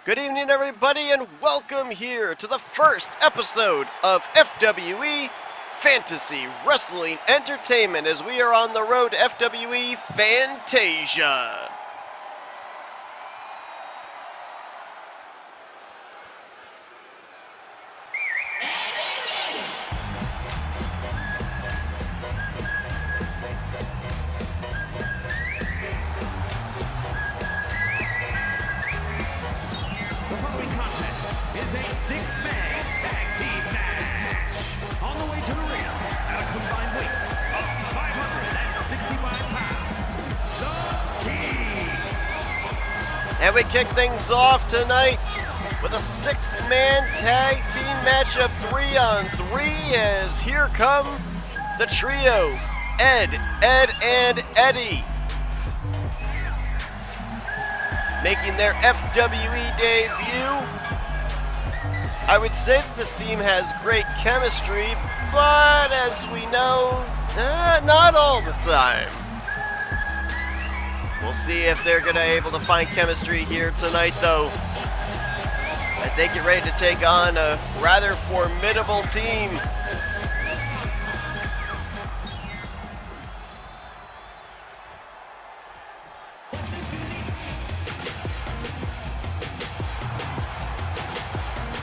Good evening, everybody, and welcome here to the first episode of FWE Fantasy Wrestling Entertainment as we are on the road to FWE Fantasia. And we kick things off tonight with a six-man tag team matchup 3-on-3 as here come the trio, Ed, and Eddie. Making their FWE debut. I would say that this team has great chemistry, but as we know, not all the time. We'll see if they're going to be able to find chemistry here tonight, though, as they get ready to take on a rather formidable team.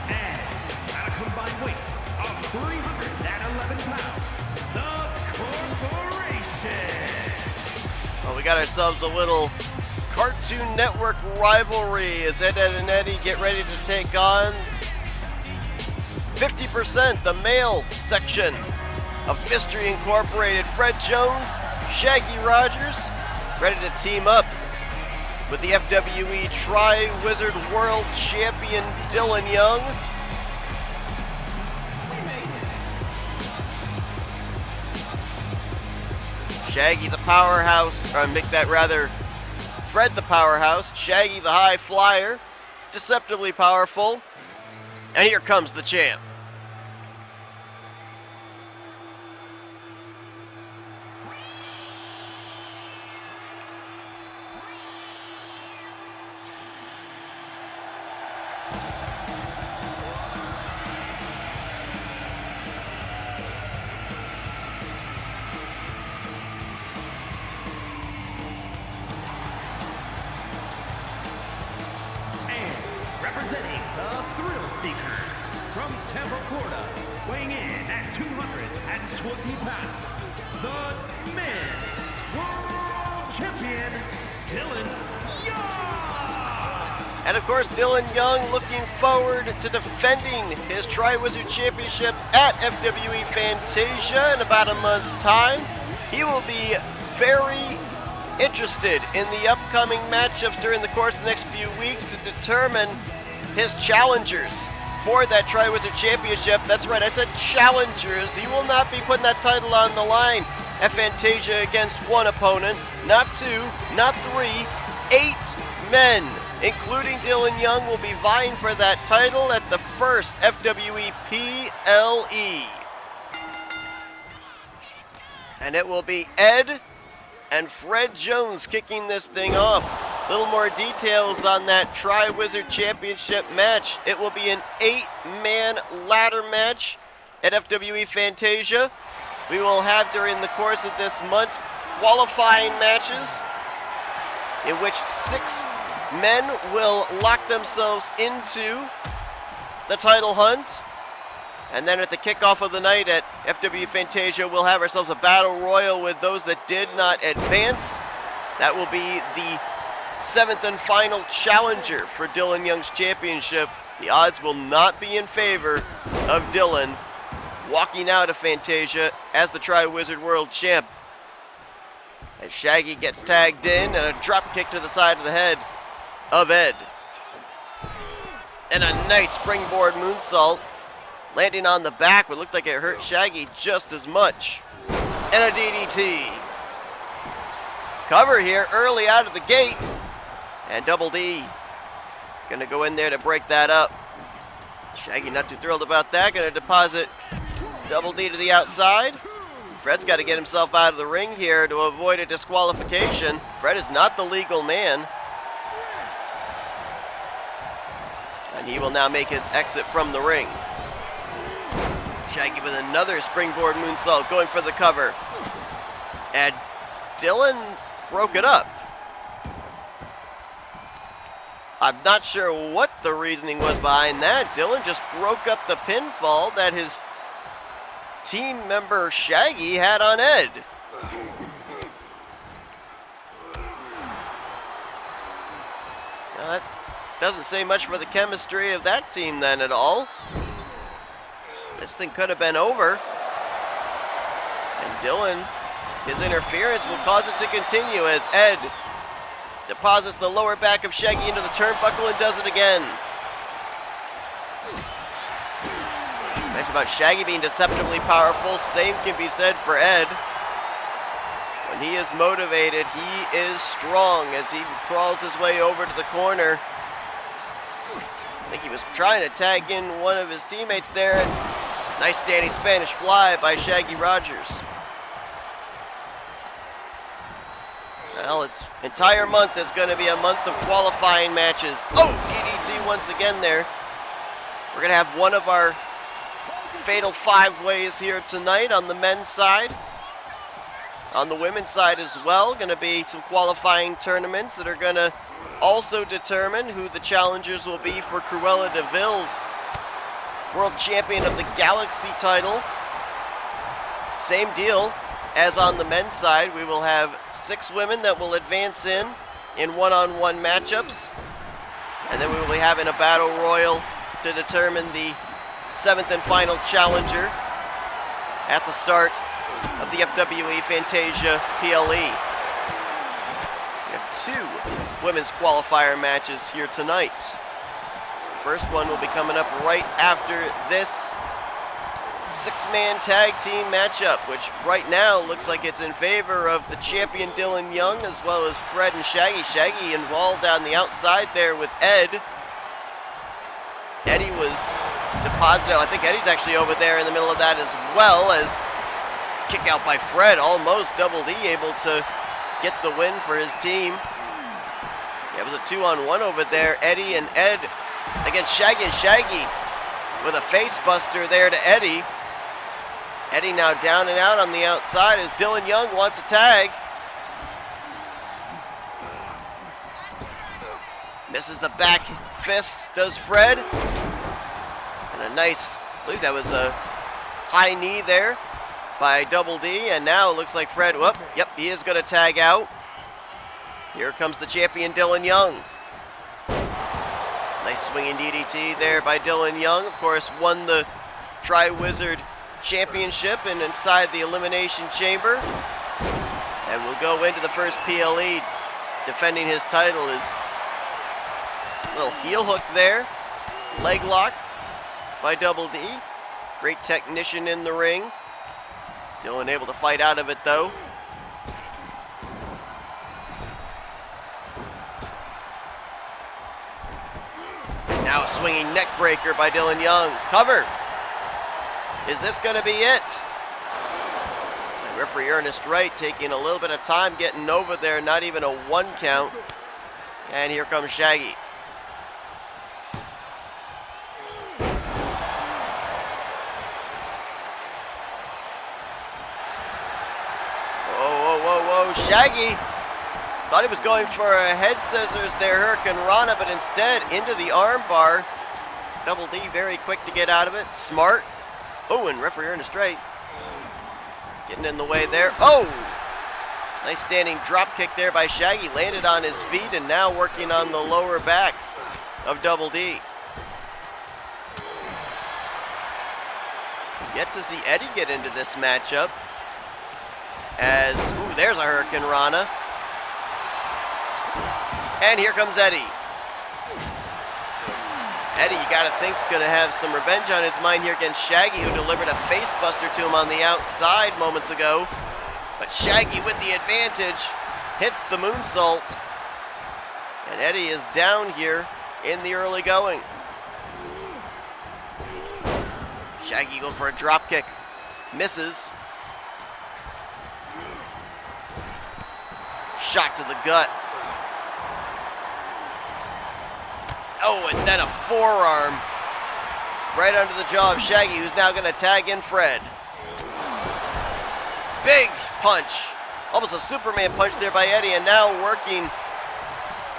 And at a combined weight of 311 pounds, the Corporation. Well, we got ourselves a little Cartoon Network rivalry as Ed and Eddie get ready to take on 50%, the male section of Mystery Incorporated. Fred Jones, Shaggy Rogers, ready to team up with the FWE Tri-Wizard World Champion Dylan Young. Shaggy the Powerhouse, or make that rather Fred the Powerhouse, Shaggy the High Flyer, deceptively powerful, and here comes the champ. Representing the Thrill Seekers from Tampa, Florida, weighing in at 220 pounds, the men's world champion, Dylan Young. And of course, Dylan Young looking forward to defending his Tri-Wizard Championship at FWE Fantasia in about a month's time. He will be very interested in the upcoming matchups during the course of the next few weeks to determine his challengers for that Tri-Wizard Championship. That's right, I said challengers. He will not be putting that title on the line at Fantasia against one opponent, not two, not three, 8 men, including Dylan Young, will be vying for that title at the first FWE PLE. And it will be Ed and Fred Jones kicking this thing off. A little more details on that Tri-Wizard Championship match. It will be an 8-man ladder match at FWE Fantasia. We will have during the course of this month qualifying matches in which 6 men will lock themselves into the title hunt. And then at the kickoff of the night at FWE Fantasia, we'll have ourselves a battle royal with those that did not advance. That will be the 7th and final challenger for Dylan Young's championship. The odds will not be in favor of Dylan walking out of Fantasia as the Tri-Wizard World Champ. As Shaggy gets tagged in and a drop kick to the side of the head of Ed. And a nice springboard moonsault. Landing on the back, what looked like it hurt Shaggy just as much. And a DDT. Cover here early out of the gate. And Double D gonna go in there to break that up. Shaggy not too thrilled about that. Gonna deposit Double D to the outside. Fred's got to get himself out of the ring here to avoid a disqualification. Fred is not the legal man. And he will now make his exit from the ring. Shaggy with another springboard moonsault, going for the cover. And Dylan broke it up. I'm not sure what the reasoning was behind that. Dylan just broke up the pinfall that his team member Shaggy had on Ed. Now that doesn't say much for the chemistry of that team then at all. This thing could have been over. And Dylan, his interference will cause it to continue as Ed deposits the lower back of Shaggy into the turnbuckle and does it again. Mentioned about Shaggy being deceptively powerful. Same can be said for Ed. When he is motivated, he is strong as he crawls his way over to the corner. I think he was trying to tag in one of his teammates there, and nice standing Spanish fly by Shaggy Rogers. Well, its entire month is going to be a month of qualifying matches. Oh, DDT once again there. We're going to have one of our fatal five-ways here tonight on the men's side. On the women's side as well, going to be some qualifying tournaments that are going to also determine who the challengers will be for Cruella de Vil's World Champion of the Galaxy title. Same deal as on the men's side. We will have 6 women that will advance in one-on-one matchups. And then we will be having a battle royal to determine the 7th and final challenger at the start of the FWE Fantasia PLE. We have 2 women's qualifier matches here tonight. The first one will be coming up right after this 6-man tag team matchup, which right now looks like it's in favor of the champion Dylan Young as well as Fred and Shaggy. Shaggy involved on the outside there with Ed. Eddie was deposited. I think Eddie's actually over there in the middle of that as well, as kick out by Fred, almost Double D able to get the win for his team. Yeah, it was a 2-on-1 over there. Eddie and Ed against Shaggy, and Shaggy with a face buster there to Eddie. Eddie now down and out on the outside as Dylan Young wants a tag. Misses the back fist, does Fred. And a nice, I believe that was a high knee there by Double D, and now it looks like Fred, whoop, yep, he is going to tag out. Here comes the champion Dylan Young. Nice swinging DDT there by Dylan Young. Of course, won the Tri-Wizard Championship and inside the Elimination Chamber. And we'll go into the first PLE. Defending his title is a little heel hook there. Leg lock by Double D. Great technician in the ring. Dylan able to fight out of it though. And now a swinging neck breaker by Dylan Young. Cover. Is this going to be it? And referee Ernest Wright taking a little bit of time getting over there. Not even a 1 count. And here comes Shaggy. Whoa, Shaggy thought he was going for a head scissors there, Hurricane Rana, but instead into the arm bar. Double D very quick to get out of it, smart. Oh, and referee Ernest Wright getting in the way there. Oh, nice standing drop kick there by Shaggy, landed on his feet and now working on the lower back of Double D. Yet to see Eddie get into this matchup. As, ooh, there's a Hurricane Rana. And here comes Eddie. Eddie, you gotta think, is gonna have some revenge on his mind here against Shaggy, who delivered a face buster to him on the outside moments ago. But Shaggy with the advantage hits the moonsault. And Eddie is down here in the early going. Shaggy going for a drop kick. Misses. Shot to the gut. Oh, and then a forearm right under the jaw of Shaggy, who's now going to tag in Fred. Big punch. Almost a Superman punch there by Eddie, and now working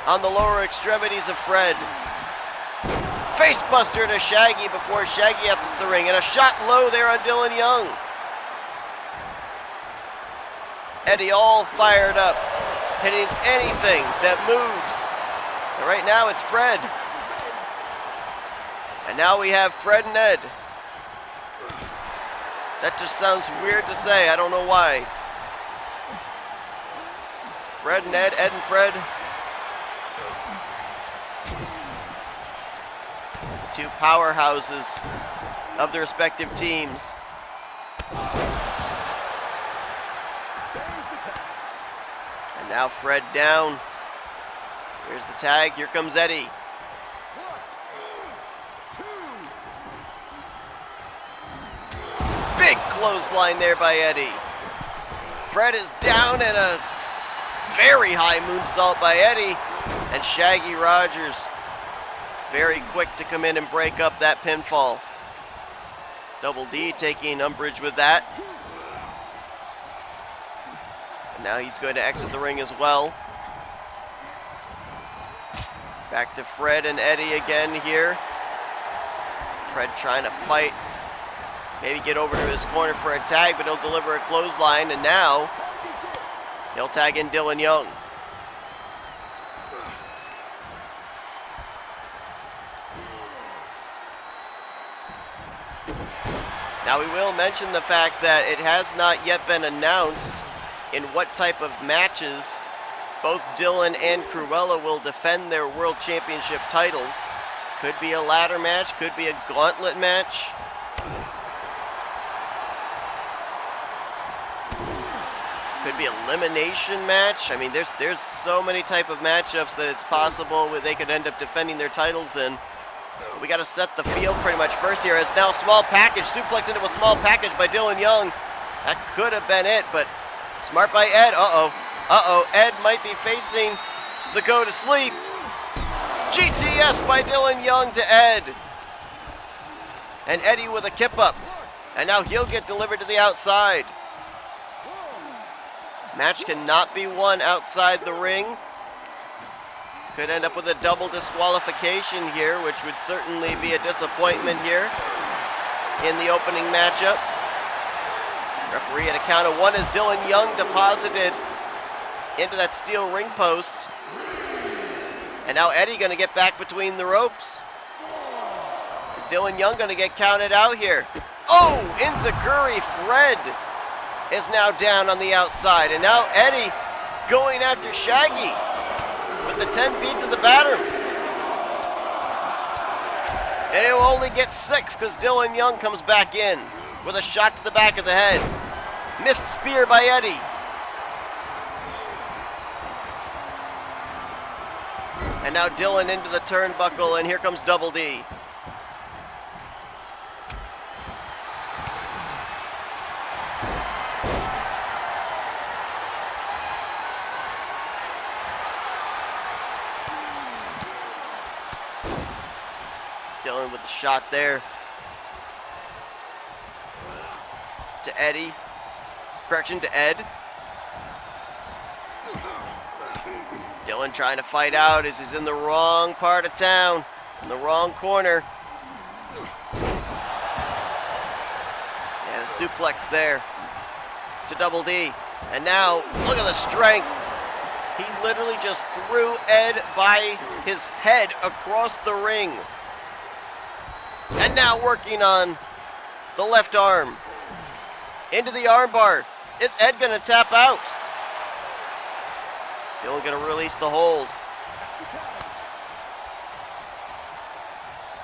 on the lower extremities of Fred. Facebuster to Shaggy before Shaggy enters the ring, and a shot low there on Dylan Young. Eddie all fired up, hitting anything that moves. And right now it's Fred. And now we have Fred and Ed. That just sounds weird to say, I don't know why. Fred and Ed, Ed and Fred. The two powerhouses of the respective teams. And now Fred down. Here's the tag, here comes Eddie. Big clothesline there by Eddie. Fred is down, and a very high moonsault by Eddie. And Shaggy Rogers, very quick to come in and break up that pinfall. Double D taking umbrage with that. And now he's going to exit the ring as well. Back to Fred and Eddie again here. Fred trying to fight. Maybe get over to his corner for a tag, but he'll deliver a clothesline, and now he'll tag in Dylan Young. Now we will mention the fact that it has not yet been announced in what type of matches both Dylan and Cruella will defend their World Championship titles. Could be a ladder match, could be a gauntlet match. Could be elimination match. I mean, there's so many type of matchups that it's possible where they could end up defending their titles in. We got to set the field pretty much first here. As now small package, suplex into a small package by Dylan Young. That could have been it, but smart by Ed. Ed might be facing the go to sleep. GTS by Dylan Young to Ed. And Eddie with a kip up. And now he'll get delivered to the outside. Match cannot be won outside the ring. Could end up with a double disqualification here, which would certainly be a disappointment here in the opening matchup. Referee at a count of 1 as Dylan Young deposited into that steel ring post. And now Eddie going to get back between the ropes. Is Dylan Young going to get counted out here? Oh, Enziguri Fred is now down on the outside. And now Eddie going after Shaggy with the 10 beats of the batter. And he'll only get 6 because Dylan Young comes back in with a shot to the back of the head. Missed spear by Eddie. And now Dylan into the turnbuckle, and here comes Double D. Dylan with a shot there to Eddie. Correction to Ed. Dylan trying to fight out as he's in the wrong part of town, in the wrong corner. And a suplex there to Double D. And now, look at the strength. He literally just threw Ed by his head across the ring. And now working on the left arm. Into the armbar. Is Ed gonna tap out? Dylan gonna release the hold.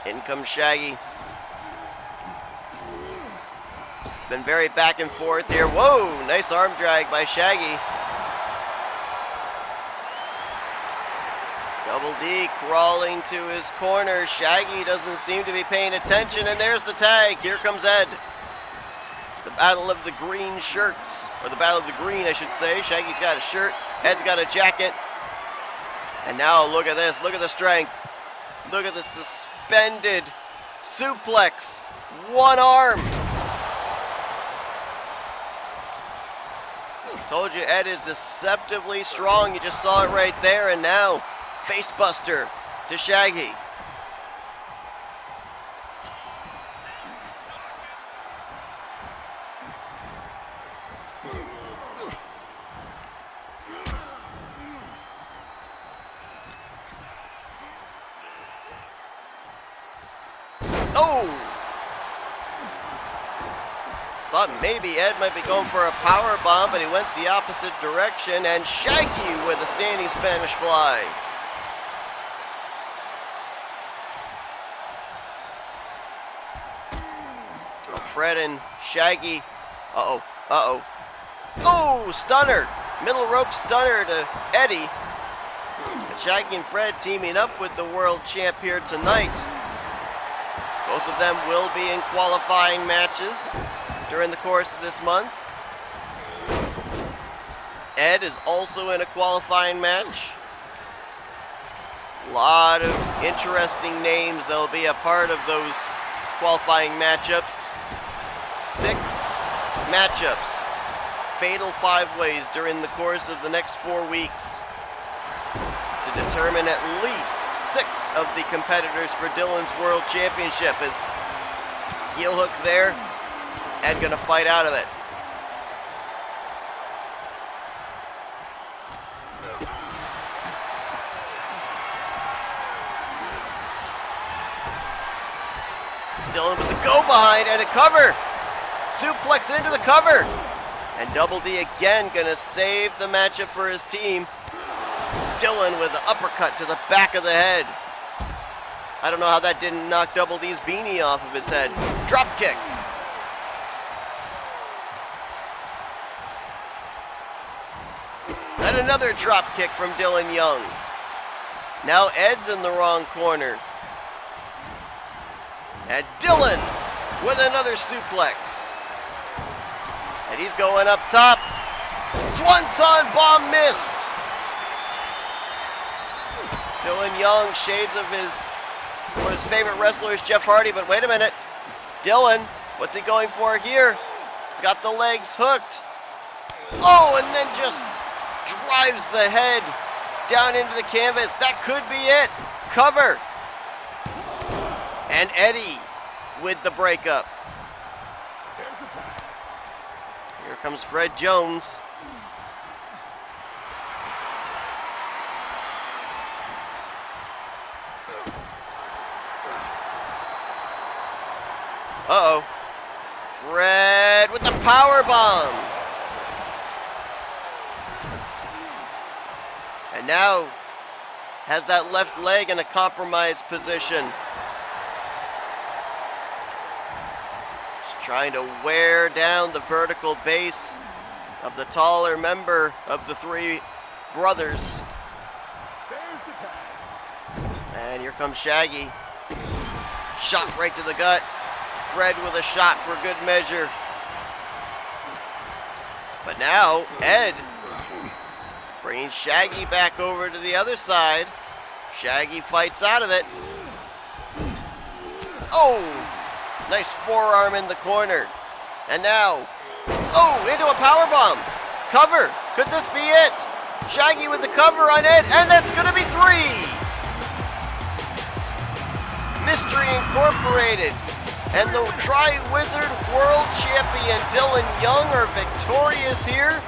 In comes Shaggy. It's been very back and forth here. Whoa, nice arm drag by Shaggy. Double D crawling to his corner. Shaggy doesn't seem to be paying attention, and there's the tag. Here comes Ed. The battle of the green shirts, or the battle of the green, I should say. Shaggy's got a shirt, Ed's got a jacket. And now look at this, look at the strength. Look at the suspended suplex. One arm. Told you Ed is deceptively strong. You just saw it right there. And now, facebuster to Shaggy. Oh! Thought maybe Ed might be going for a power bomb, but he went the opposite direction, and Shaggy with a standing Spanish fly. Fred and Shaggy. Oh, stunner. Middle rope stunner to Eddie. And Shaggy and Fred teaming up with the world champ here tonight. Both of them will be in qualifying matches during the course of this month. Ed is also in a qualifying match. A lot of interesting names that will be a part of those qualifying matchups. 6 matchups. Fatal 5-ways during the course of the next 4 weeks to determine at least 6 of the competitors for Dylan's World Championship. As heel hook there, Ed gonna fight out of it. Dylan with the go behind and a cover. Suplex into the cover. And Double D again gonna save the matchup for his team. Dylan with the uppercut to the back of the head. I don't know how that didn't knock Double D's beanie off of his head. Drop kick. And another drop kick from Dylan Young. Now Ed's in the wrong corner. And Dylan with another suplex. And he's going up top. Swanton bomb missed. Dylan Young, shades of one of his favorite wrestlers, Jeff Hardy, but wait a minute. Dylan, what's he going for here? He's got the legs hooked. Oh, and then just drives the head down into the canvas. That could be it. Cover. And Eddie with the breakup. Here comes Fred Jones. Uh-oh. Fred with the power bomb. And now has that left leg in a compromised position. Just trying to wear down the vertical base of the taller member of the 3 brothers. And here comes Shaggy. Shot right to the gut. Fred with a shot for good measure. But now, Ed bringing Shaggy back over to the other side. Shaggy fights out of it. Oh! Nice forearm in the corner. And now, oh, into a powerbomb. Cover. Could this be it? Shaggy with the cover on Ed, and that's going to be 3. Mystery Incorporated and the Tri-Wizard World Champion Dylan Young are victorious here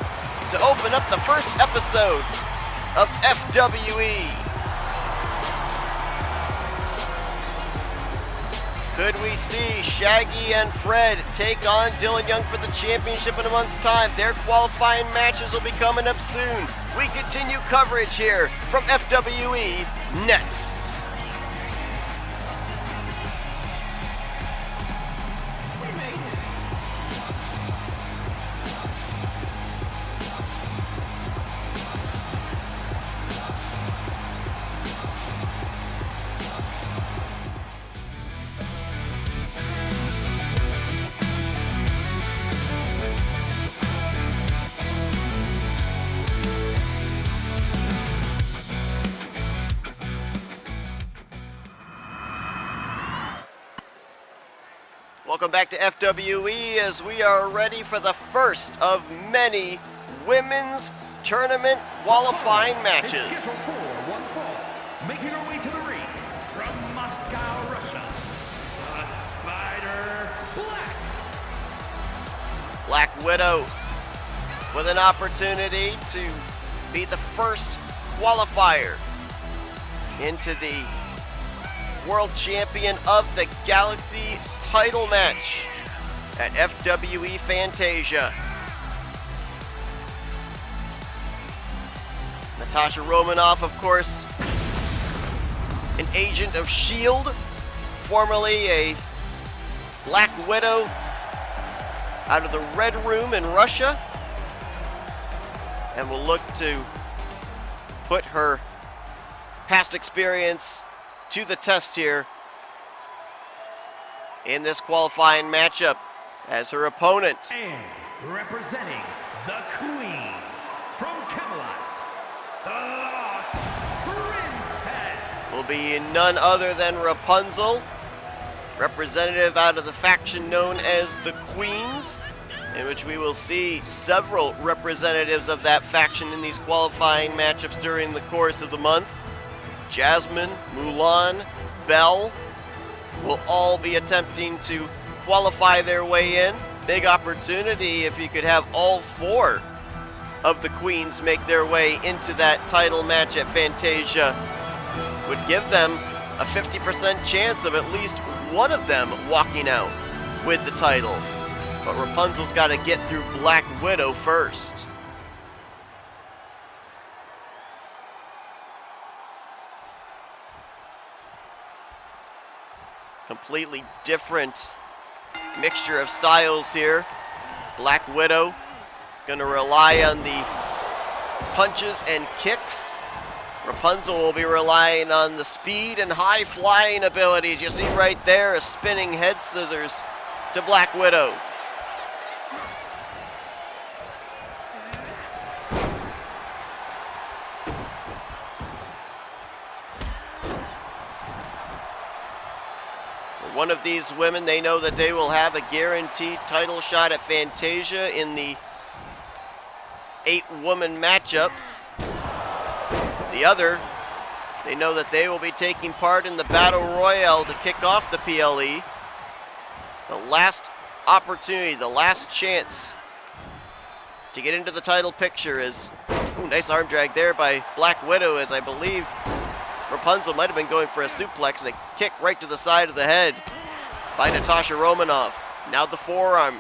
to open up the first episode of FWE. Could we see Shaggy and Fred take on Dylan Young for the championship in a month's time? Their qualifying matches will be coming up soon. We continue coverage here from FWE next. Welcome back to FWE as we are ready for the first of many women's tournament qualifying matches. Scheduled for one fall, making her way to the ring from Moscow, Russia, the Spider Black. Black Widow with an opportunity to be the first qualifier into the World Champion of the Galaxy title match at FWE Fantasia. Natasha Romanoff, of course, an agent of S.H.I.E.L.D., formerly a Black Widow out of the Red Room in Russia, and will look to put her past experience to the test here in this qualifying matchup as her opponent. And representing the Queens from Camelot, the Lost Princess. Will be none other than Rapunzel, representative out of the faction known as the Queens, in which we will see several representatives of that faction in these qualifying matchups during the course of the month. Jasmine, Mulan, Belle will all be attempting to qualify their way in. Big opportunity if you could have all four of the Queens make their way into that title match at Fantasia. Would give them a 50% chance of at least one of them walking out with the title. But Rapunzel's got to get through Black Widow first. Completely different mixture of styles here. Black Widow gonna rely on the punches and kicks. Rapunzel will be relying on the speed and high flying abilities. You see right there a spinning head scissors to Black Widow. One of these women, they know that they will have a guaranteed title shot at Fantasia in the 8-woman matchup. The other, they know that they will be taking part in the Battle Royale to kick off the PLE. The last opportunity, the last chance to get into the title picture is, ooh, nice arm drag there by Black Widow, as I believe Rapunzel might have been going for a suplex and a kick right to the side of the head by Natasha Romanoff. Now the forearm.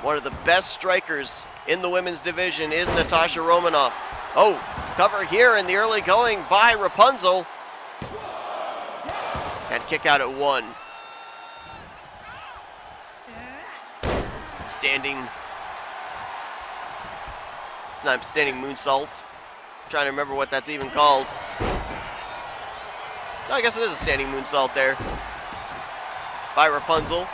One of the best strikers in the women's division is Natasha Romanoff. Oh, cover here in the early going by Rapunzel. And kick out at 1. It's not standing moonsault. Trying to remember what that's even called. I guess it is a standing moonsault there by Rapunzel.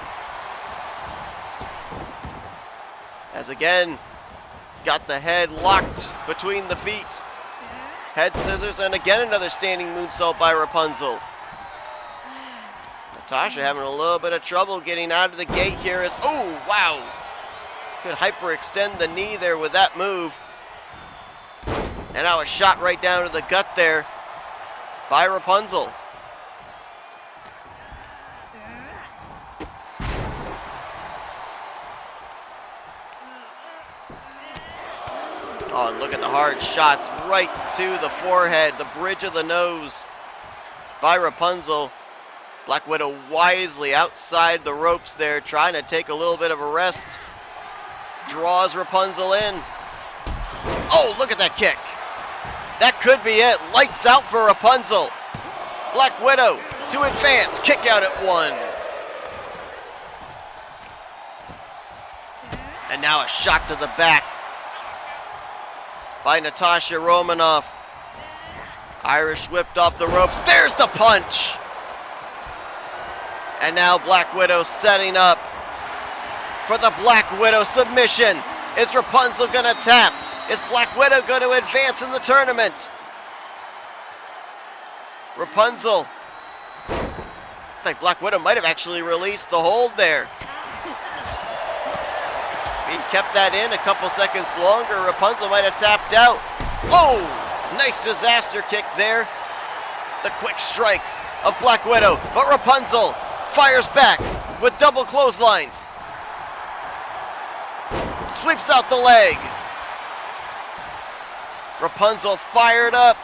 As again, got the head locked between the feet. Head scissors, and again another standing moonsault by Rapunzel. Natasha having a little bit of trouble getting out of the gate here as, oh, wow. Could hyperextend the knee there with that move. And now a shot right down to the gut there by Rapunzel. Oh, and look at the hard shots right to the forehead, the bridge of the nose by Rapunzel. Black Widow wisely outside the ropes there, trying to take a little bit of a rest. Draws Rapunzel in. Oh, look at that kick. That could be it. Lights out for Rapunzel. Black Widow to advance. Kick out at 1. And now a shot to the back by Natasha Romanoff. Irish whipped off the ropes. There's the punch. And now Black Widow setting up for the Black Widow submission. Is Rapunzel gonna tap? Is Black Widow going to advance in the tournament? Rapunzel. Looks like Black Widow might have actually released the hold there. If he kept that in a couple seconds longer, Rapunzel might have tapped out. Oh, nice disaster kick there. The quick strikes of Black Widow, but Rapunzel fires back with double clotheslines. Sweeps out the leg. Rapunzel fired up.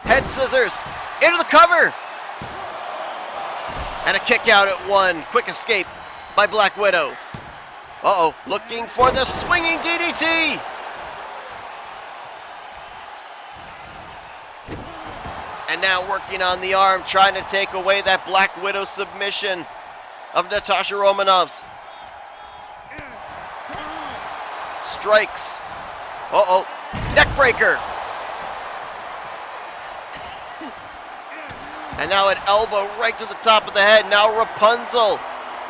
Head scissors into the cover. And a kick out at one. Quick escape by Black Widow. Uh-oh, looking for the swinging DDT. And now working on the arm, trying to take away that Black Widow submission of Natasha Romanoff's. Strikes. Uh-oh, neck breaker. And now an elbow right to the top of the head. Now Rapunzel.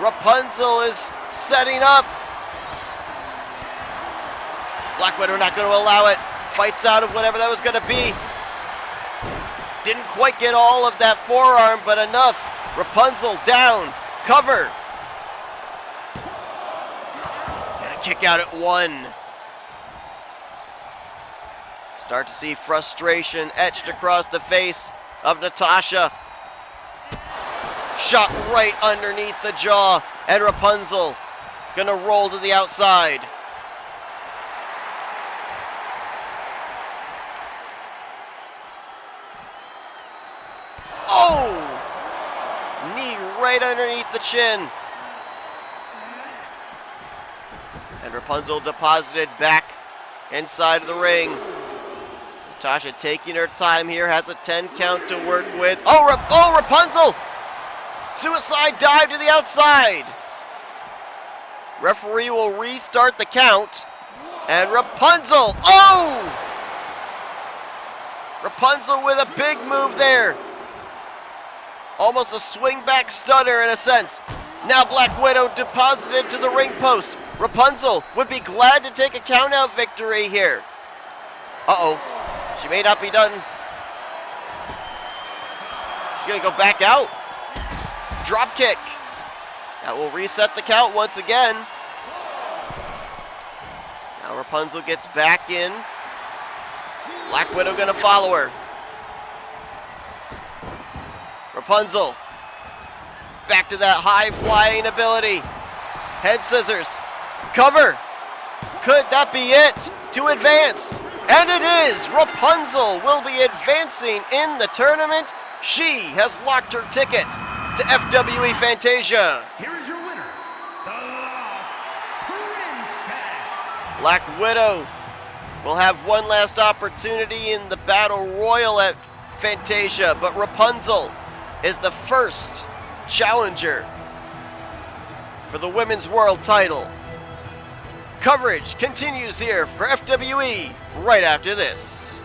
Rapunzel is setting up. Black Widow not going to allow it. Fights out of whatever that was going to be. Didn't quite get all of that forearm, but enough. Rapunzel down. Cover. And a kick out at one. Start to see frustration etched across the face of Natasha. Shot right underneath the jaw, and Rapunzel gonna roll to the outside. Oh! Knee right underneath the chin. And Rapunzel deposited back inside of the ring. Natasha taking her time here, has a 10 count to work with. Oh, Rapunzel! Suicide dive to the outside. Referee will restart the count. And Rapunzel, oh! Rapunzel with a big move there. Almost a swing back stunner in a sense. Now Black Widow deposited to the ring post. Rapunzel would be glad to take a count out victory here. Uh-oh. She may not be done. She's gonna go back out. Drop kick. That will reset the count once again. Now Rapunzel gets back in. Black Widow gonna follow her. Rapunzel. Back to that high flying ability. Head scissors. Cover. Could that be it to advance? And it is! Rapunzel will be advancing in the tournament. She has locked her ticket to FWE Fantasia. Here is your winner, the Lost Princess. Black Widow will have one last opportunity in the Battle Royal at Fantasia, but Rapunzel is the first challenger for the Women's World title. Coverage continues here for FWE right after this.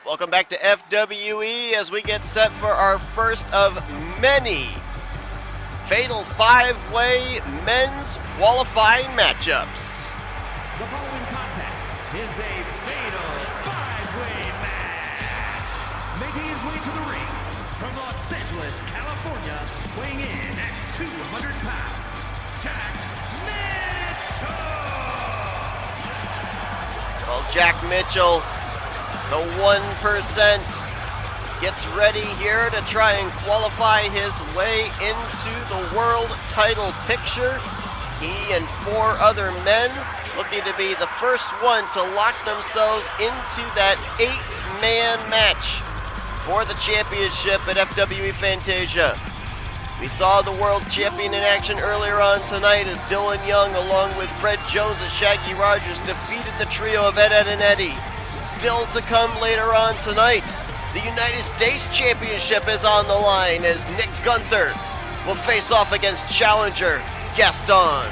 Welcome back to FWE as we get set for our first of many Fatal 5-Way men's qualifying matchups. The following contest is a Fatal 5-Way match. Making his way to the ring from Los Angeles, California, weighing in at 200 pounds, Jack Mitchell. Well, Jack Mitchell, the 1%, gets ready here to try and qualify his way into the world title picture. He and 4 other men looking to be the first one to lock themselves into that 8-man match for the championship at FWE Fantasia. We saw the world champion in action earlier on tonight as Dylan Young, along with Fred Jones and Shaggy Rogers, defeated the trio of Ed, Ed, and Eddie. Still to come later on tonight, the United States Championship is on the line as Nick Guenther will face off against challenger Gatson.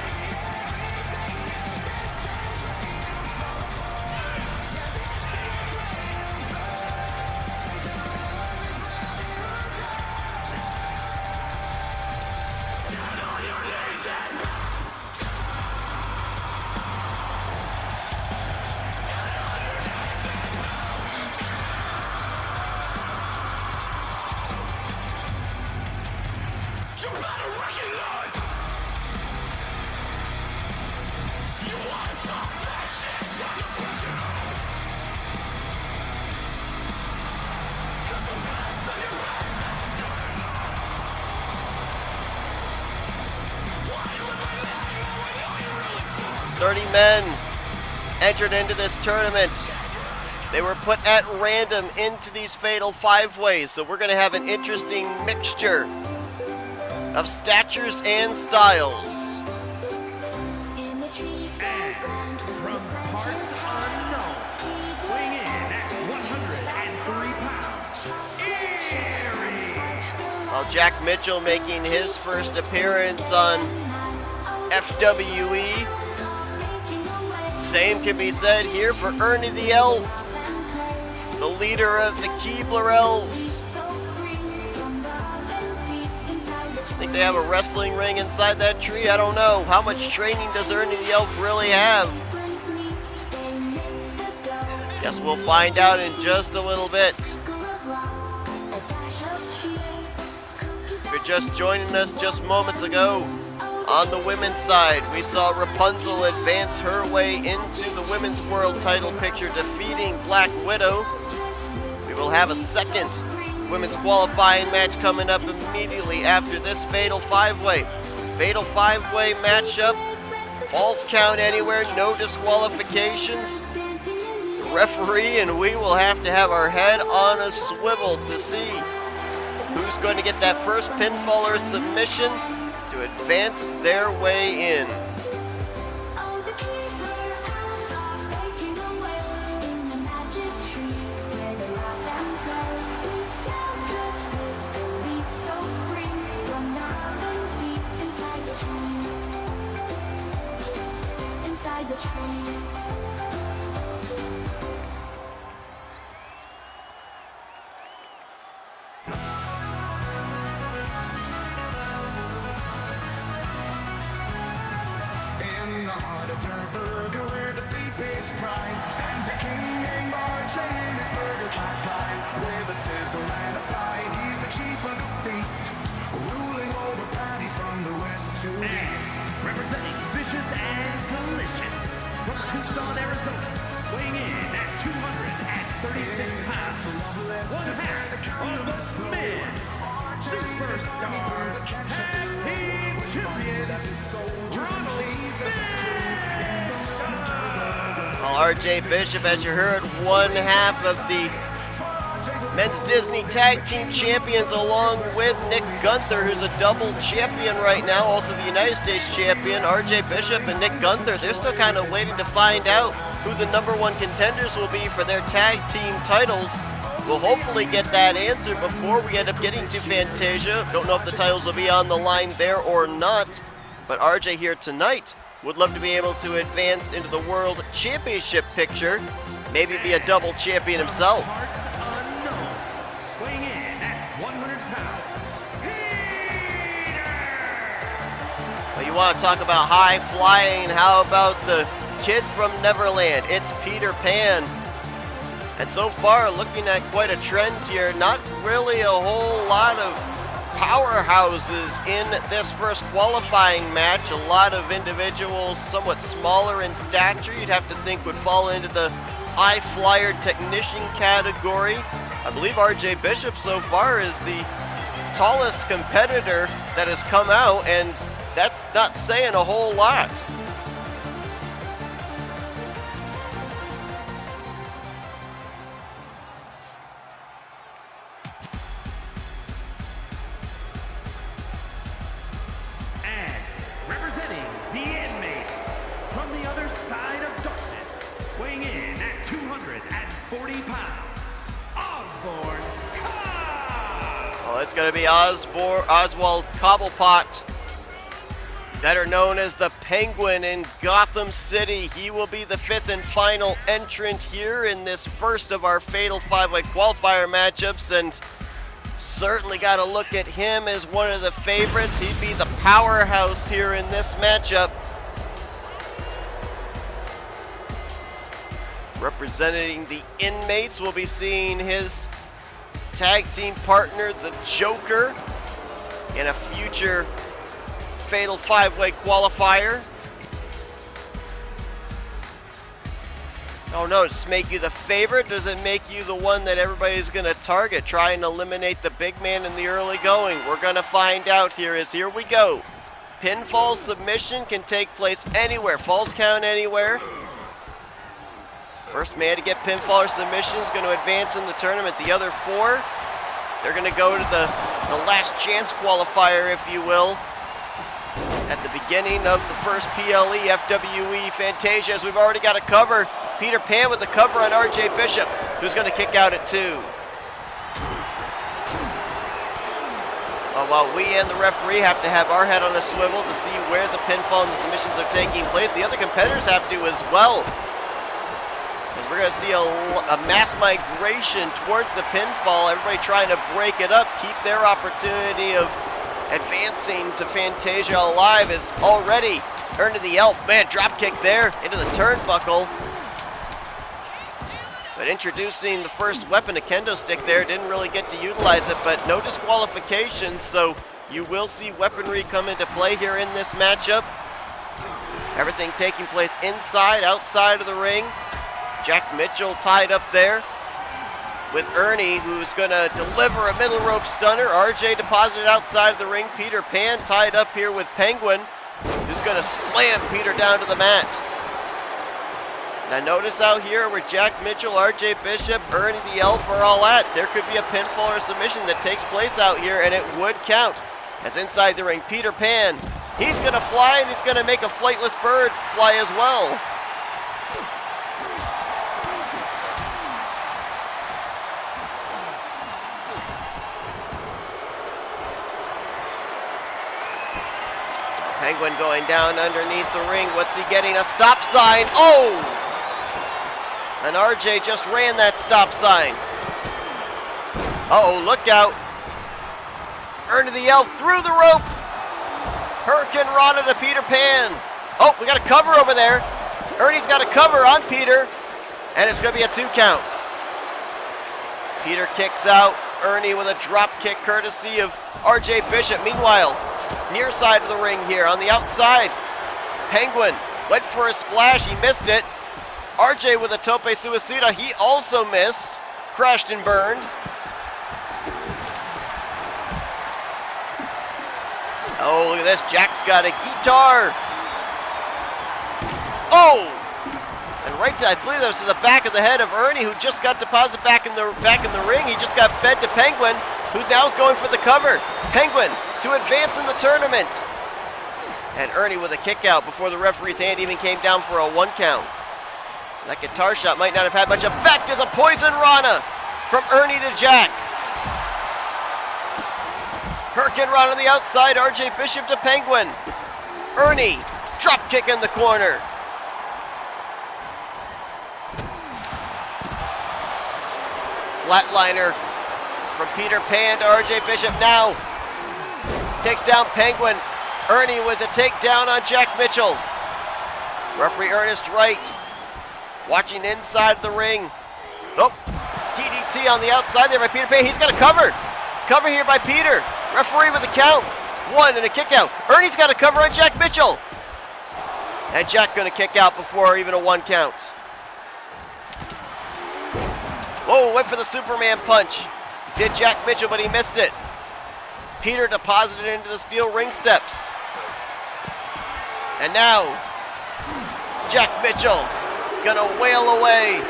Men entered into this tournament. They were put at random into these fatal 5-ways, so we're going to have an interesting mixture of statures and styles. And from parts unknown, weighing in at 103 pounds, While Jack Mitchell making his first appearance on FWE. Same can be said here for Ernie the Elf, the leader of the Keebler Elves. I think they have a wrestling ring inside that tree. I don't know. How much training does Ernie the Elf really have? Guess we'll find out in just a little bit. If you're just joining us just moments ago, on the women's side, we saw Rapunzel advance her way into the women's world title picture, defeating Black Widow. We will have a second women's qualifying match coming up immediately after this fatal 5-way. Fatal 5-way matchup, falls count anywhere, no disqualifications. The referee and we will have to have our head on a swivel to see who's going to get that first pinfall or submission to advance their way in. representing vicious and delicious from Tucson, Arizona, weighing in at 236 pounds, one half of the men's superstar tag team champions, Well, RJ Bishop, as you heard, one half of the Men's Disney Tag Team Champions, along with Nick Guenther, who's a double champion right now, also the United States champion. RJ Bishop and Nick Guenther, they're still kind of waiting to find out who the #1 contenders will be for their tag team titles. We'll hopefully get that answer before we end up getting to Fantasia. Don't know if the titles will be on the line there or not, but RJ here tonight would love to be able to advance into the World Championship picture, maybe be a double champion himself. weighing in at 100 pounds, Well, you want to talk about high flying, how about the kid from Neverland? It's Peter Pan. And so far, looking at quite a trend here, not really a whole lot of powerhouses in this first qualifying match. A lot of individuals somewhat smaller in stature, you'd have to think would fall into the high flyer technician category. I believe RJ Bishop so far is the tallest competitor that has come out, and that's not saying a whole lot. and representing the inmates from the other side of darkness, weighing in at 245 40 pounds, Osborne Cobb. Well, it's going to be Oswald Cobblepot, better known as the Penguin in Gotham City. He will be the 5th and final entrant here in this first of our Fatal 5-Way qualifier matchups, and certainly got to look at him as one of the favorites. He'd be the powerhouse here in this matchup. Representing the Inmates, we'll be seeing his tag team partner, the Joker, in a future Fatal 5-Way qualifier. Oh no, does it make you the favorite? Does it make you the one that everybody's going to target? Try and eliminate the big man in the early going. We're going to find out here we go. Pinfall submission can take place anywhere. Falls count anywhere. First man to get pinfall or submission is going to advance in the tournament. The other 4, they're going to go to the last chance qualifier, if you will, at the beginning of the first PLE FWE Fantasia, as we've already got a cover. Peter Pan with the cover on RJ Bishop, who's going to kick out at 2. Well, while we and the referee have to have our head on a swivel to see where the pinfall and the submissions are taking place, the other competitors have to as well. As we're going to see a mass migration towards the pinfall, everybody trying to break it up, keep their opportunity of advancing to Fantasia alive. Is already Ernie the Elf. Man, drop kick there into the turnbuckle. But introducing the first weapon, a kendo stick there, didn't really get to utilize it, but no disqualifications, so you will see weaponry come into play here in this matchup. Everything taking place inside, outside of the ring. Jack Mitchell tied up there with Ernie, who's going to deliver a middle rope stunner. RJ deposited outside of the ring. Peter Pan tied up here with Penguin, who's going to slam Peter down to the mat. Now notice out here where Jack Mitchell, RJ Bishop, Ernie the Elf are all at. There could be a pinfall or submission that takes place out here, and it would count. As inside the ring, Peter Pan, he's going to fly, and he's going to make a flightless bird fly as well. Penguin going down underneath the ring. What's he getting? A stop sign. Oh! And RJ just ran that stop sign. Uh-oh, look out. Ernie the Elf through the rope. Hurricane Rana to Peter Pan. Oh, we got a cover over there. Ernie's got a cover on Peter, and it's going to be a 2 count. Peter kicks out. Ernie with a drop kick courtesy of RJ Bishop. Meanwhile, near side of the ring here on the outside, Penguin went for a splash. He missed it. RJ with a tope suicida. He also missed. Crashed and burned. Oh, look at this. Jack's got a guitar. Oh! And right to, I believe that was to the back of the head of Ernie, who just got deposited back in the ring. He just got fed to Penguin, who now is going for the cover. Penguin to advance in the tournament. And Ernie with a kick out before the referee's hand even came down for a 1 count. So that guitar shot might not have had much effect as a poison Rana from Ernie to Jack. Hurricane Rana on the outside, RJ Bishop to Penguin. Ernie, drop kick in the corner. Flatliner from Peter Pan to RJ Bishop now. Takes down Penguin. Ernie with a takedown on Jack Mitchell. Referee Ernest Wright watching inside the ring. Oh, DDT on the outside there by Peter Pan. He's got a cover. Cover here by Peter. Referee with a count. 1 and a kick out. Ernie's got a cover on Jack Mitchell. And Jack going to kick out before even a 1 count. Whoa, went for the Superman punch. Did Jack Mitchell, but he missed it. Peter deposited into the steel ring steps. And now, Jack Mitchell gonna wail away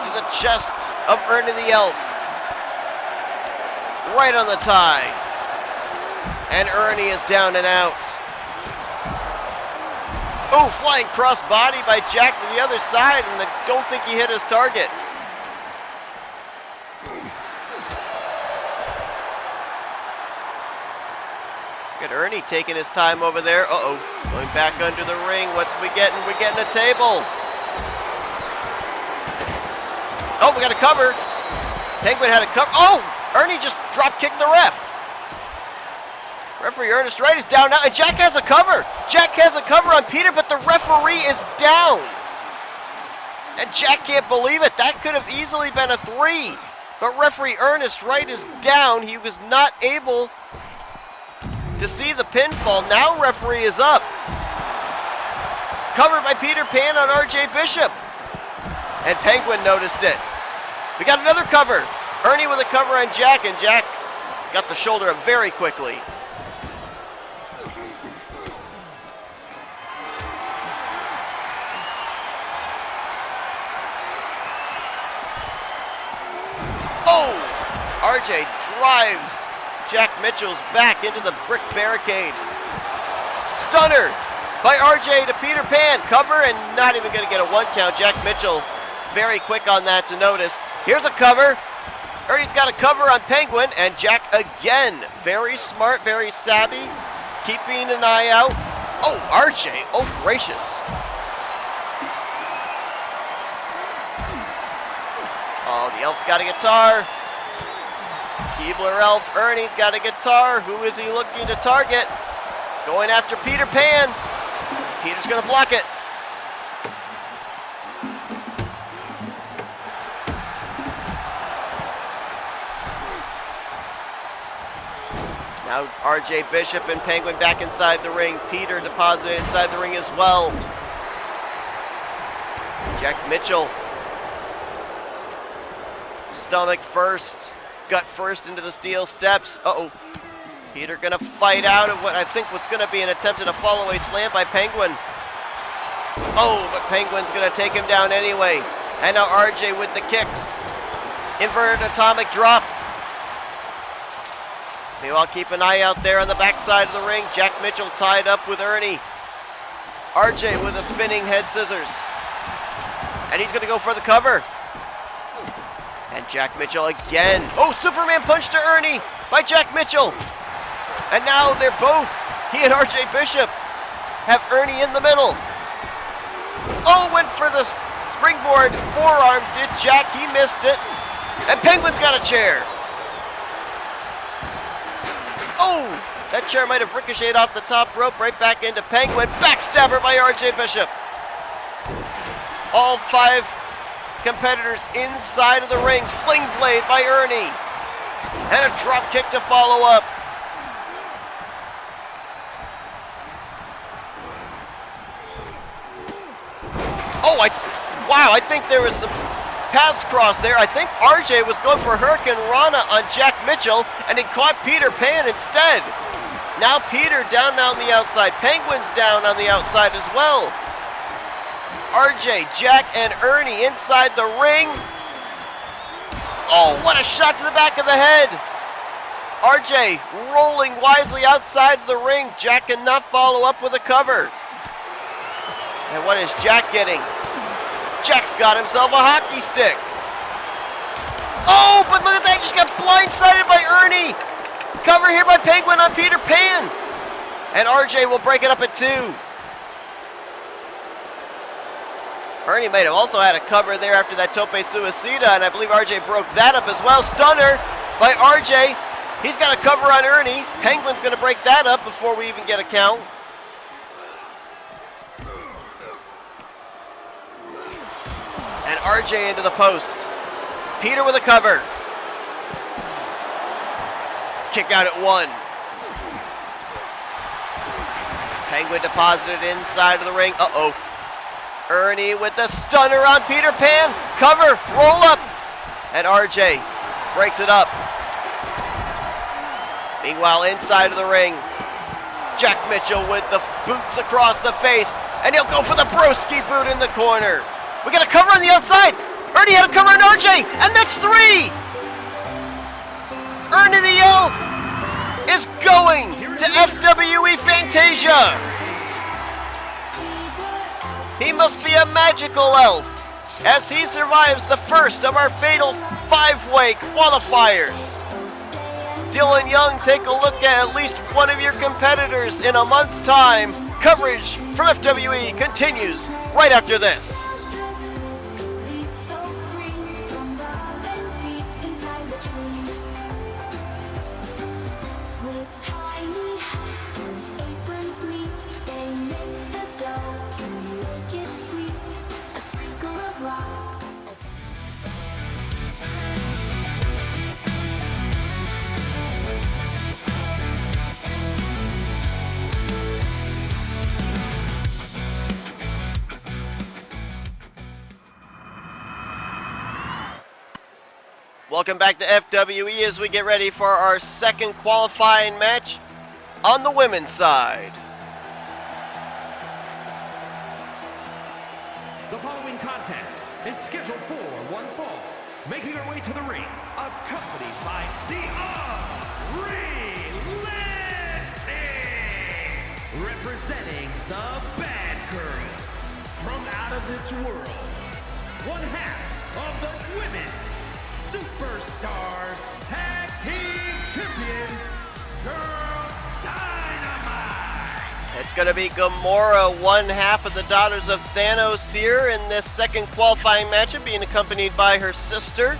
to the chest of Ernie the Elf. Right on the tie. And Ernie is down and out. Oh, flying cross body by Jack to the other side, and I don't think he hit his target. Look at Ernie taking his time over there. Uh-oh. Going back under the ring. What's we getting? We're getting a table. Oh, we got a cover. Penguin had a cover. Oh! Ernie just drop kicked the ref. Referee Ernest Wright is down now, and Jack has a cover. Jack has a cover on Peter, but the referee is down. And Jack can't believe it. That could have easily been a 3. But referee Ernest Wright is down. He was not able to see the pinfall. Now referee is up. Covered by Peter Pan on RJ Bishop. And Penguin noticed it. We got another cover. Ernie with a cover on Jack, and Jack got the shoulder up very quickly. Oh! RJ drives Jack Mitchell's back into the brick barricade. Stunner by RJ to Peter Pan. Cover and not even going to get a 1 count. Jack Mitchell very quick on that to notice. Here's a cover. Ernie's got a cover on Penguin, and Jack again. Very smart, very savvy, keeping an eye out. Oh, RJ, oh gracious. Oh, the Elf's got a guitar. Keebler Elf, Ernie's got a guitar. Who is he looking to target? Going after Peter Pan. Peter's gonna block it. Now RJ Bishop and Penguin back inside the ring. Peter deposited inside the ring as well. Jack Mitchell. Stomach first, gut first into the steel steps. Uh-oh. Peter gonna fight out of what I think was gonna be an attempt at a fall-away slam by Penguin. Oh, but Penguin's gonna take him down anyway. And now RJ with the kicks. Inverted atomic drop. Meanwhile, keep an eye out there on the backside of the ring. Jack Mitchell tied up with Ernie. RJ with a spinning head scissors. And he's gonna go for the cover. And Jack Mitchell again. Oh, Superman punch to Ernie by Jack Mitchell. And now they're both, he and RJ Bishop, have Ernie in the middle. Oh, went for the springboard forearm, did Jack, he missed it. And Penguin's got a chair. Oh, that chair might have ricocheted off the top rope, right back into Penguin. Backstabber by RJ Bishop. All 5 competitors inside of the ring. Sling blade by Ernie. And a drop kick to follow up. Oh, wow, I think there was some paths crossed there. I think RJ was going for Hurricane Rana on Jack Mitchell, and he caught Peter Pan instead. Now Peter down on the outside. Penguin's down on the outside as well. RJ, Jack, and Ernie inside the ring. Oh, what a shot to the back of the head. RJ rolling wisely outside the ring. Jack cannot follow up with a cover. And what is Jack getting? Jack's got himself a hockey stick. Oh, but look at that, just got blindsided by Ernie. Cover here by Penguin on Peter Pan. And RJ will break it up at 2. Ernie might have also had a cover there after that tope suicida, and I believe RJ broke that up as well. Stunner by RJ. He's got a cover on Ernie. Penguin's gonna break that up before we even get a count. And RJ into the post. Peter with a cover. Kick out at 1. Penguin deposited inside of the ring. Uh-oh. Ernie with the stunner on Peter Pan. Cover, roll up. And RJ breaks it up. Meanwhile, inside of the ring, Jack Mitchell with the boots across the face. And he'll go for the broski boot in the corner. We got a cover on the outside. Ernie had a cover on RJ, and that's 3. Ernie the Elf is going to FWE Fantasia. He must be a magical elf as he survives the first of our fatal 5-way qualifiers. Dylan Young take a look at least one of your competitors in a month's time. Coverage from FWE continues right after this. Welcome back to FWE as we get ready for our second qualifying match on the women's side. The following contest is scheduled for one fall. Making her way to the ring, accompanied by the Unrelenting, representing the Bad Girls from out of this world. One half of the Women's Superstars Tag Team Champions, Girl Dynamite. It's going to be Gamora, one half of the Daughters of Thanos here in this second qualifying matchup, being accompanied by her sister,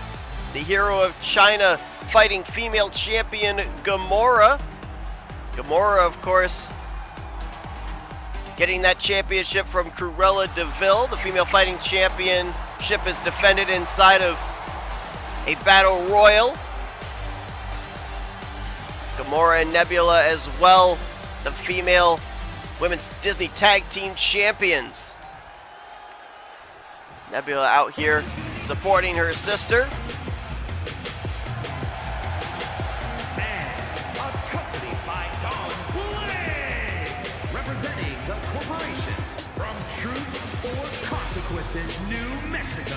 the hero of China, fighting female champion Gamora. Gamora, of course, getting that championship from Cruella DeVille. The female fighting championship is defended inside of a battle royal. Gamora and Nebula as well, the female women's Disney Tag Team Champions. Nebula out here supporting her sister. And accompanied by Don Blade, representing the corporation from Truth or Consequences, New Mexico,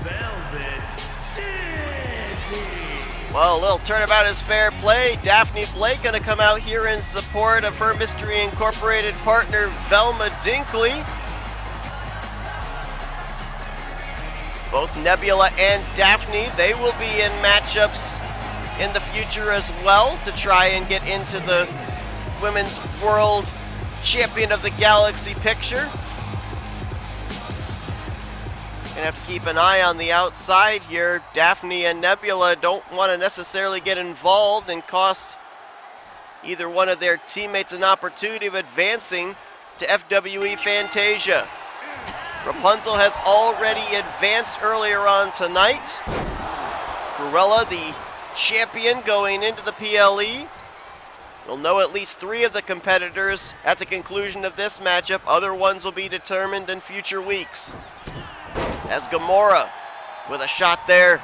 Velvet. Well, a little turnabout is fair play. Daphne Blake going to come out here in support of her Mystery Incorporated partner, Velma Dinkley. Both Nebula and Daphne, they will be in matchups in the future as well to try and get into the Women's World Champion of the Galaxy picture. Gonna have to keep an eye on the outside here. Daphne and Nebula don't want to necessarily get involved and cost either one of their teammates an opportunity of advancing to FWE Fantasia. Rapunzel has already advanced earlier on tonight. Cruella, the champion, going into the PLE. We'll know at least 3 of the competitors at the conclusion of this matchup. Other ones will be determined in future weeks. As Gamora with a shot there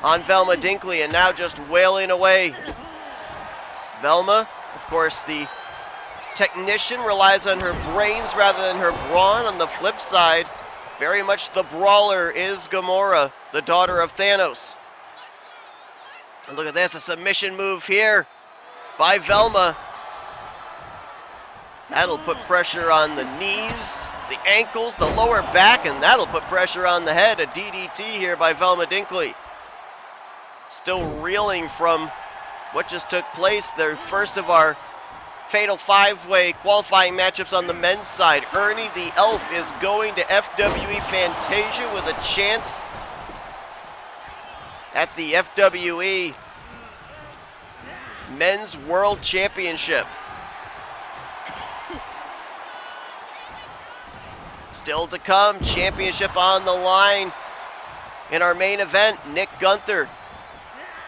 on Velma Dinkley, and now just wailing away. Velma, of course, the technician, relies on her brains rather than her brawn. On the flip side, very much the brawler is Gamora, the daughter of Thanos. And look at this, a submission move here by Velma. That'll put pressure on the knees, the ankles, the lower back, and that'll put pressure on the head. A DDT here by Velma Dinkley. Still reeling from what just took place. The first of our Fatal 5-Way qualifying matchups on the men's side. Ernie the Elf is going to FWE Fantasia with a chance at the FWE Men's World Championship. Still to come, championship on the line in our main event. Nick Guenther.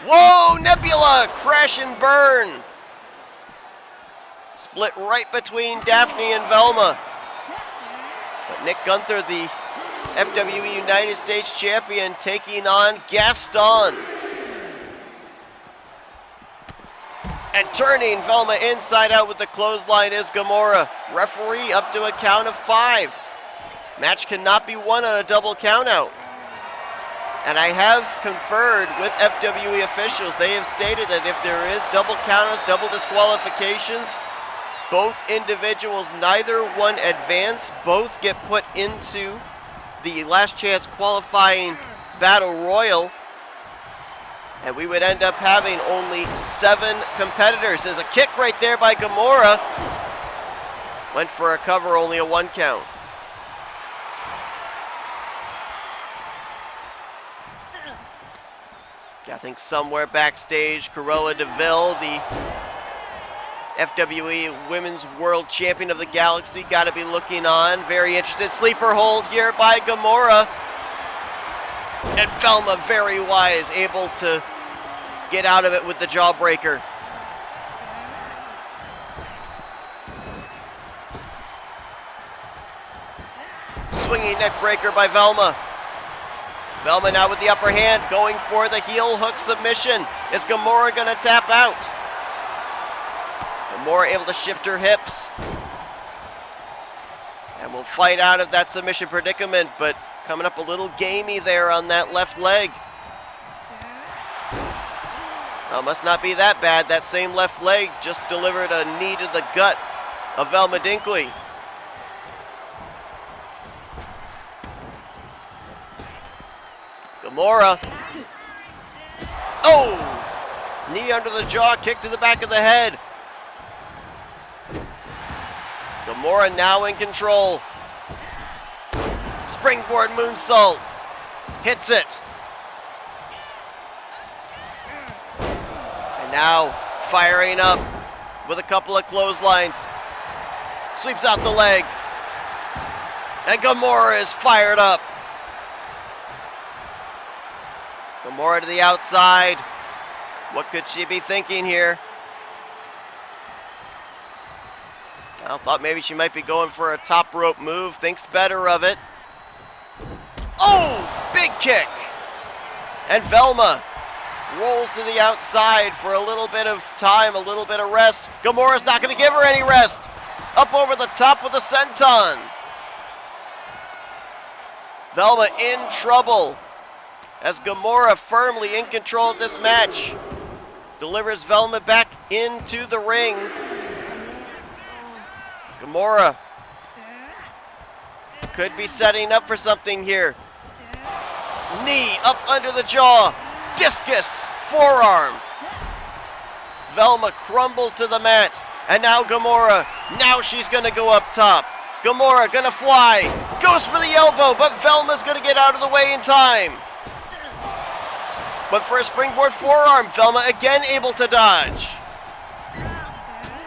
Whoa, Nebula, crash and burn. Split right between Daphne and Velma. But Nick Guenther, the FWE United States champion, taking on Gaston. And turning Velma inside out with the clothesline is Gamora. Referee up to a count of 5. Match cannot be won on a double countout. And I have conferred with FWE officials. They have stated that if there is double countouts, double disqualifications, both individuals, neither one advance, both get put into the last chance qualifying battle royal. And we would end up having only 7 competitors. There's a kick right there by Gamora. Went for a cover, only a 1 count. I think somewhere backstage, Cruella DeVille, the FWE Women's World Champion of the Galaxy, got to be looking on. Very interested. Sleeper hold here by Gamora. And Velma, very wise, able to get out of it with the jawbreaker. Swinging neck breaker by Velma. Velma now with the upper hand, going for the heel hook submission. Is Gamora going to tap out? Gamora able to shift her hips. And will fight out of that submission predicament, but coming up a little gamey there on that left leg. Well, must not be that bad. That same left leg just delivered a knee to the gut of Velma Dinkley. Gamora. Oh! Knee under the jaw, kick to the back of the head. Gamora now in control. Springboard moonsault. Hits it. And now firing up with a couple of clotheslines. Sweeps out the leg. And Gamora is fired up. Gamora to the outside. What could she be thinking here? I thought maybe she might be going for a top rope move. Thinks better of it. Oh! Big kick! And Velma rolls to the outside for a little bit of time, a little bit of rest. Gamora's not going to give her any rest. Up over the top with a senton. Velma in trouble as Gamora firmly in control of this match. Delivers Velma back into the ring. Gamora could be setting up for something here. Knee up under the jaw. Discus forearm. Velma crumbles to the mat. And now Gamora. Now she's going to go up top. Gamora going to fly. Goes for the elbow, but Velma's going to get out of the way in time. But for a springboard forearm, Velma again able to dodge.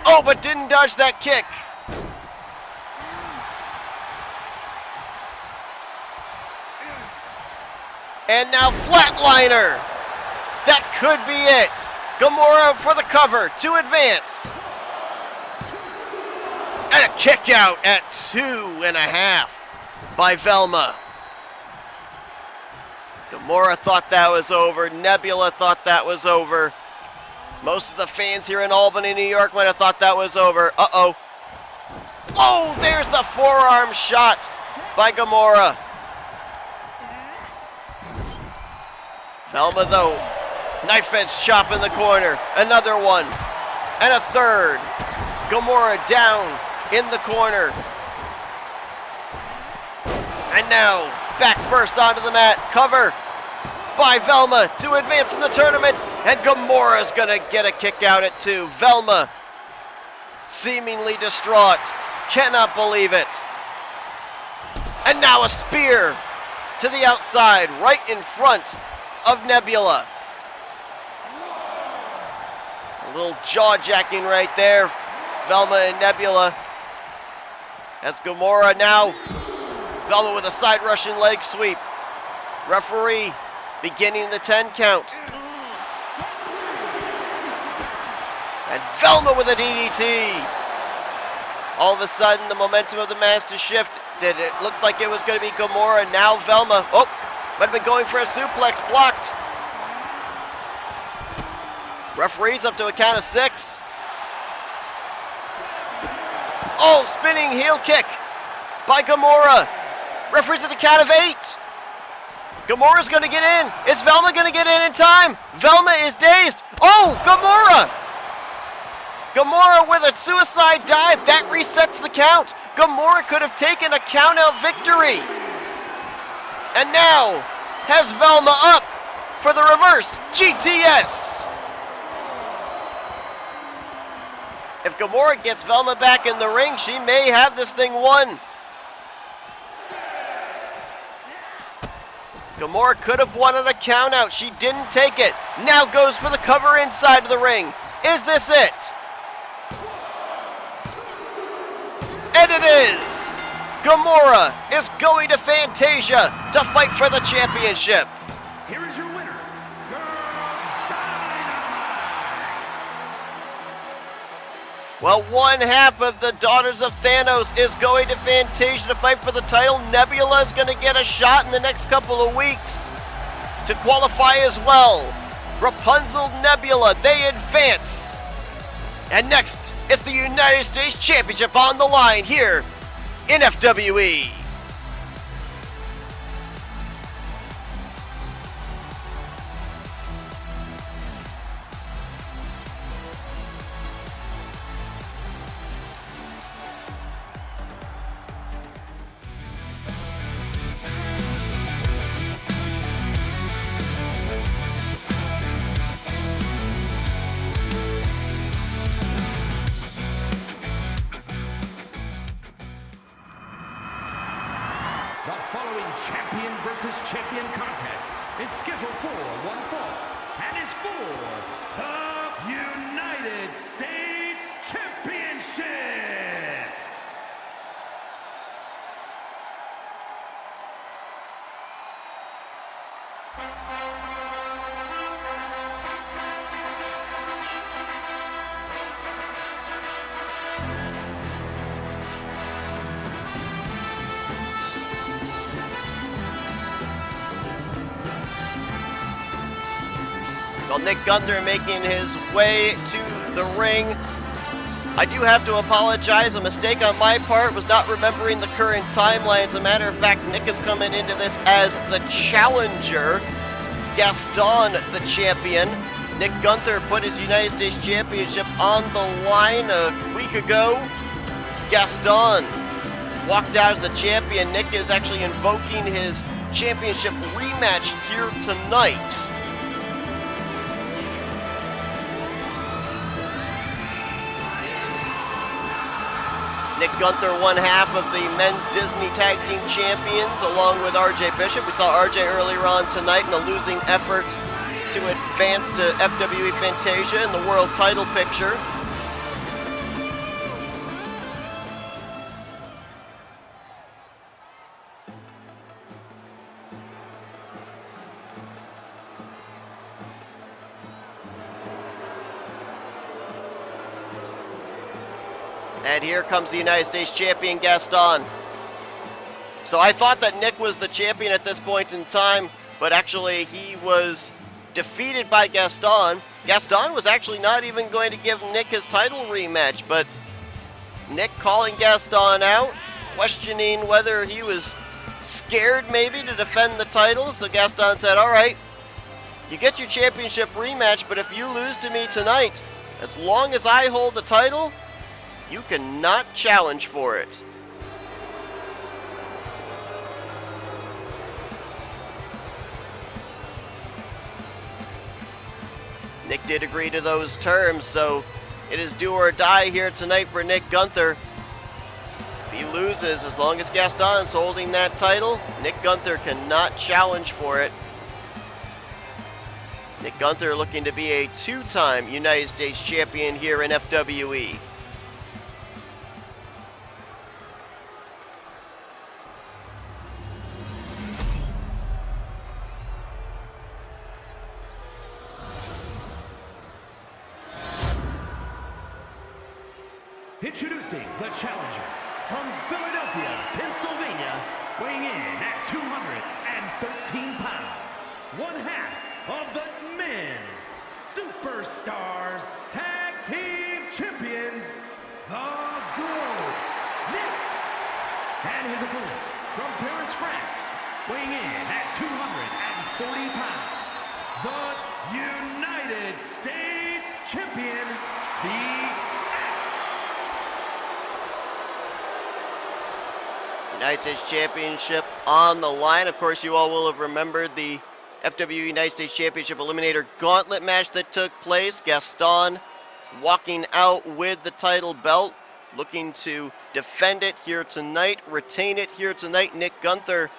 Oh, but didn't dodge that kick. And now flatliner. That could be it. Gamora for the cover to advance. And a kick out at 2.5 by Velma. Gamora thought that was over. Nebula thought that was over. Most of the fans here in Albany, New York might have thought that was over. Uh-oh. Oh, there's the forearm shot by Gamora. Velma, though, knife edge chop in the corner. Another one. And a third. Gamora down in the corner. And now, back first onto the mat. Cover by Velma to advance in the tournament. And Gamora's going to get a kick out at 2. Velma, seemingly distraught. Cannot believe it. And now a spear to the outside, right in front of Nebula. A little jaw-jacking right there. Velma and Nebula. As Gamora now. Velma with a side Russian leg sweep. Referee beginning the 10 count. And Velma with a DDT. All of a sudden, the momentum of the match to shift. It looked like it was going to be Gamora. Now Velma. Oh, might have been going for a suplex. Blocked. Referee's up to a count of 6. Oh, spinning heel kick by Gamora. Referee's at a count of 8. Gamora's going to get in. Is Velma going to get in time? Velma is dazed. Oh, Gamora. Gamora with a suicide dive. That resets the count. Gamora could have taken a count-out victory. And now has Velma up. for the reverse GTS. If Gamora gets Velma back in the ring, she may have this thing won. Gamora could have won on a countout. She didn't take it. Now goes for the cover inside of the ring. Is this it? And it is! Gamora is going to Fantasia to fight for the championship. Here is your winner, Well, one half of the Daughters of Thanos is going to Fantasia to fight for the title. Nebula is going to get a shot in the next couple of weeks to qualify as well. Rapunzel, Nebula, they advance. And next is the United States Championship on the line here in FWE. The following champion versus champion contest is scheduled for one fall and is for the United States Championship. Well, Nick Guenther making his way to the ring. I do have to apologize. A mistake on my part was not remembering the current timeline. As a matter of fact, Nick is coming into this as the challenger. Gaston, the champion. Nick Guenther put his United States Championship on the line a week ago. Gaston walked out as the champion. Nick is actually invoking his championship rematch here tonight. Nick Guenther, one half of the men's Disney Tag Team Champions, along with RJ Bishop. We saw RJ earlier on tonight in a losing effort to advance to FWE Fantasia in the world title picture. And here comes the United States Champion, Gaston. So I thought that Nick was the champion at this point in time, but actually he was defeated by Gaston. Gaston was actually not even going to give Nick his title rematch, but Nick calling Gaston out, questioning whether he was scared maybe to defend the title. So Gaston said, all right, you get your championship rematch, but if you lose to me tonight, as long as I hold the title, you cannot challenge for it. Nick did agree to those terms, so it is do or die here tonight for Nick Guenther. If he loses, as long as Gaston's holding that title, Nick Guenther cannot challenge for it. Nick Guenther looking to be a two-time United States champion here in FWE. Introducing the challenger from Philadelphia, Pennsylvania, weighing in at 213 pounds, one half of the men's Superstars Tag Team Champions, the Ghost, Nick. And his opponent from Paris, France, weighing in at 240 pounds, the United States Champion, the United States Championship on the line. Of course, you all will have remembered the FWE United States Championship Eliminator Gauntlet match that took place. Gaston walking out with the title belt, looking to defend it here tonight, retain it here tonight. Nick Guenther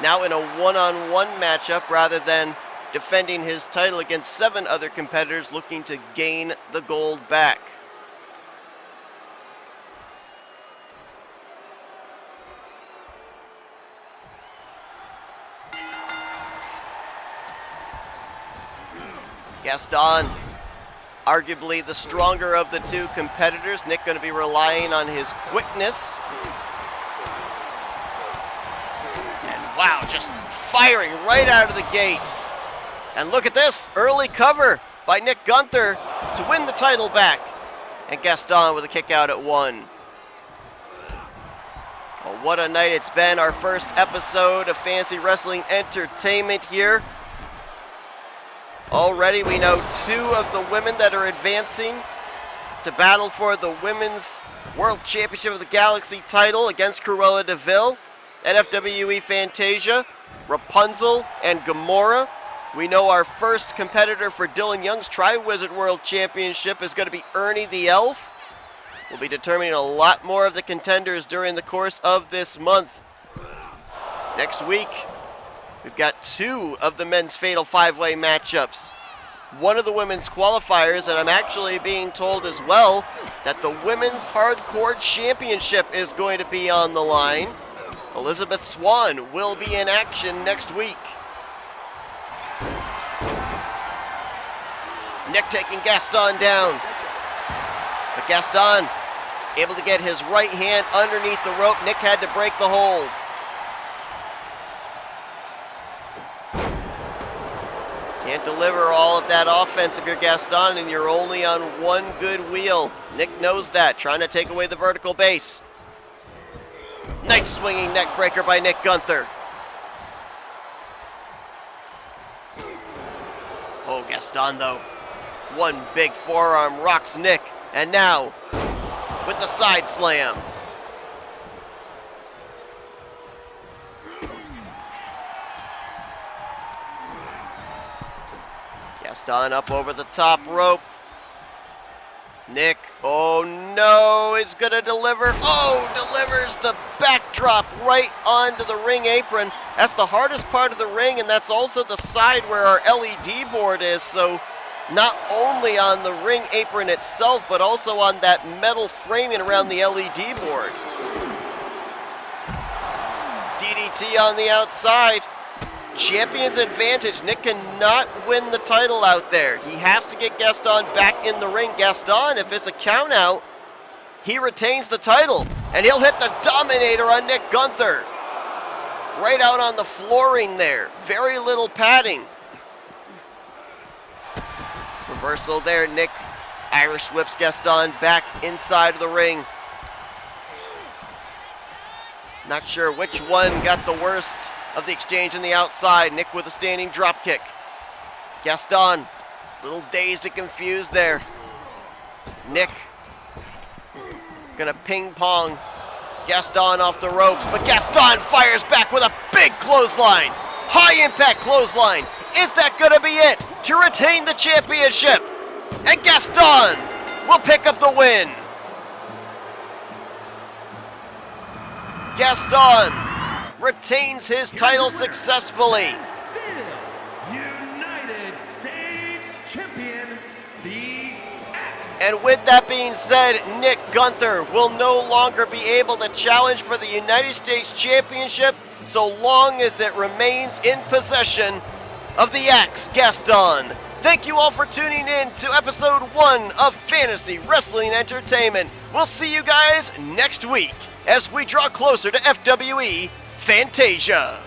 now in a one-on-one matchup rather than defending his title against 7 other competitors looking to gain the gold back. Gaston, arguably the stronger of the 2 competitors. Nick going to be relying on his quickness. And wow, just firing right out of the gate. And look at this, early cover by Nick Guenther to win the title back. And Gaston with a kick out at 1. Well, what a night it's been. Our first episode of Fantasy Wrestling Entertainment here. Already we know 2 of the women that are advancing to battle for the Women's World Championship of the Galaxy title against Cruella de Vil at FWE Fantasia, Rapunzel and Gamora. We know our first competitor for Dylan Young's Tri-Wizard World Championship is going to be Ernie the Elf. We'll be determining a lot more of the contenders during the course of this month. Next week, we've got 2 of the men's fatal 5-way matchups. One of the women's qualifiers, and I'm actually being told as well that the Women's Hardcore Championship is going to be on the line. Elizabeth Swan will be in action next week. Nick taking Gaston down. But Gaston able to get his right hand underneath the rope. Nick had to break the hold. Can't deliver all of that offense if you're Gaston and you're only on 1 good wheel. Nick knows that, trying to take away the vertical base. Nice swinging neck breaker by Nick Guenther. Oh, Gaston though. 1 big forearm rocks Nick, and now with the side slam. Gaston up over the top rope. Nick, oh no, is gonna deliver. Oh, delivers the backdrop right onto the ring apron. That's the hardest part of the ring, and that's also the side where our LED board is. So not only on the ring apron itself, but also on that metal framing around the LED board. DDT on the outside. Champion's advantage. Nick cannot win the title out there. He has to get Gaston back in the ring. Gaston, if it's a count out, he retains the title. And he'll hit the Dominator on Nick Guenther. Right out on the flooring there. Very little padding. Reversal there. Nick Irish whips Gaston back inside of the ring. Not sure which one got the worst of the exchange on the outside. Nick with a standing drop kick. Gaston, a little dazed and confused there. Nick gonna ping pong Gaston off the ropes, but Gaston fires back with a big clothesline. High impact clothesline. Is that gonna be it to retain the championship? And Gaston will pick up the win. Gaston retains his title successfully. Still United States Champion, the X. And with that being said, Nick Guenther will no longer be able to challenge for the United States Championship so long as it remains in possession of the Axe, Gaston. Thank you all for tuning in to episode 1 of Fantasy Wrestling Entertainment. We'll see you guys next week as we draw closer to FWE Fantasia.